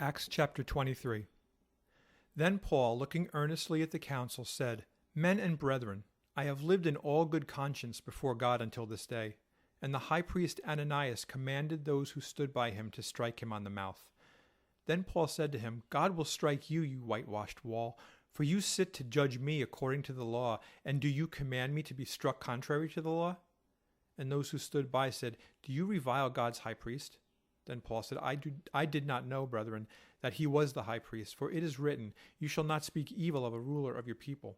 Acts chapter 23. Then Paul, looking earnestly at the council, said, Men and brethren, I have lived in all good conscience before God until this day. And the high priest Ananias commanded those who stood by him to strike him on the mouth. Then Paul said to him, God will strike you, you whitewashed wall, for you sit to judge me according to the law, and do you command me to be struck contrary to the law? And those who stood by said, Do you revile God's high priest? Then Paul said, I did not know, brethren, that he was the high priest, for it is written, You shall not speak evil of a ruler of your people.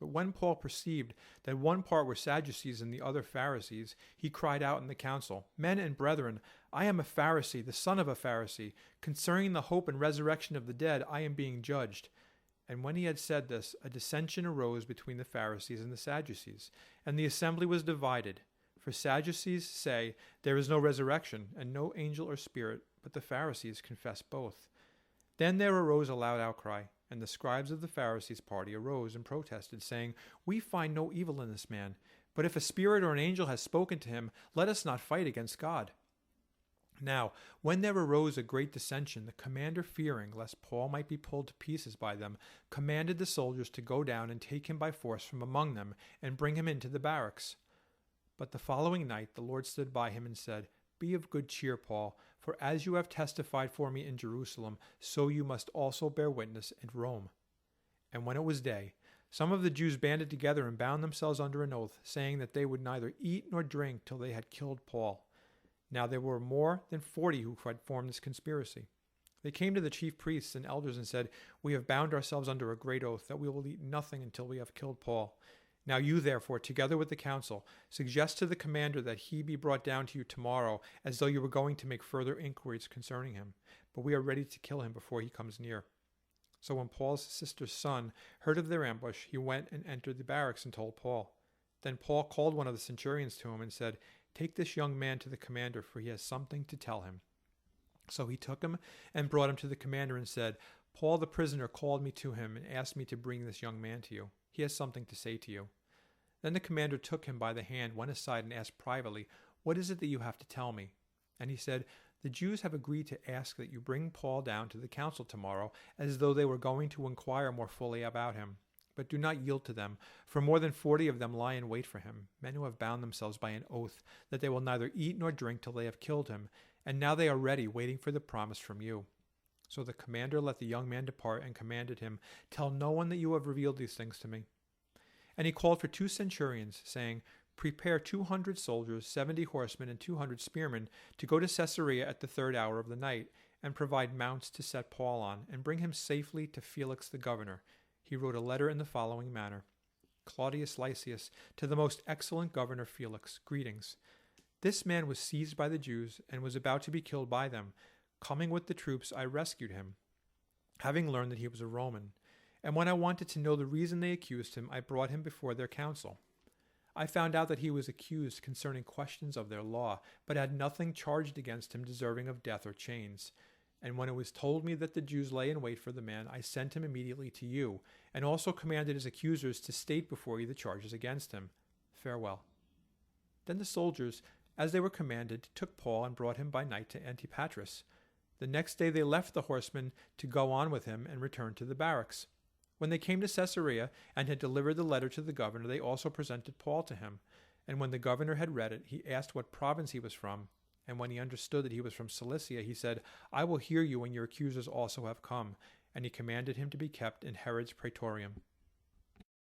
But when Paul perceived that one part were Sadducees and the other Pharisees, he cried out in the council, Men and brethren, I am a Pharisee, the son of a Pharisee. Concerning the hope and resurrection of the dead, I am being judged. And when he had said this, a dissension arose between the Pharisees and the Sadducees, and the assembly was divided. For Sadducees say, There is no resurrection, and no angel or spirit, but the Pharisees confess both. Then there arose a loud outcry, and the scribes of the Pharisees' party arose and protested, saying, We find no evil in this man, but if a spirit or an angel has spoken to him, let us not fight against God. Now, when there arose a great dissension, the commander, fearing lest Paul might be pulled to pieces by them, commanded the soldiers to go down and take him by force from among them, and bring him into the barracks. But the following night the Lord stood by him and said, Be of good cheer, Paul, for as you have testified for me in Jerusalem, so you must also bear witness in Rome. And when it was day, some of the Jews banded together and bound themselves under an oath, saying that they would neither eat nor drink till they had killed Paul. Now there were more than 40 who had formed this conspiracy. They came to the chief priests and elders and said, We have bound ourselves under a great oath that we will eat nothing until we have killed Paul. Now you, therefore, together with the council, suggest to the commander that he be brought down to you tomorrow, as though you were going to make further inquiries concerning him. But we are ready to kill him before he comes near. So when Paul's sister's son heard of their ambush, he went and entered the barracks and told Paul. Then Paul called one of the centurions to him and said, Take this young man to the commander, for he has something to tell him. So he took him and brought him to the commander and said, Paul the prisoner called me to him and asked me to bring this young man to you. He has something to say to you. Then the commander took him by the hand, went aside, and asked privately, What is it that you have to tell me? And he said, The Jews have agreed to ask that you bring Paul down to the council tomorrow, as though they were going to inquire more fully about him. But do not yield to them, for more than 40 of them lie in wait for him, men who have bound themselves by an oath that they will neither eat nor drink till they have killed him, and now they are ready, waiting for the promise from you. So the commander let the young man depart and commanded him, Tell no one that you have revealed these things to me. And he called for 2 centurions, saying, Prepare 200 soldiers, 70 horsemen, and 200 spearmen, to go to Caesarea at the 3rd hour of the night, and provide mounts to set Paul on, and bring him safely to Felix the governor. He wrote a letter in the following manner. Claudius Lysias, to the most excellent governor Felix, greetings. This man was seized by the Jews, and was about to be killed by them. Coming with the troops, I rescued him, having learned that he was a Roman. And when I wanted to know the reason they accused him, I brought him before their council. I found out that he was accused concerning questions of their law, but had nothing charged against him deserving of death or chains. And when it was told me that the Jews lay in wait for the man, I sent him immediately to you, and also commanded his accusers to state before you the charges against him. Farewell. Then the soldiers, as they were commanded, took Paul and brought him by night to Antipatris. The next day they left the horsemen to go on with him and returned to the barracks. When they came to Caesarea and had delivered the letter to the governor, they also presented Paul to him. And when the governor had read it, he asked what province he was from. And when he understood that he was from Cilicia, he said, I will hear you when your accusers also have come. And he commanded him to be kept in Herod's praetorium.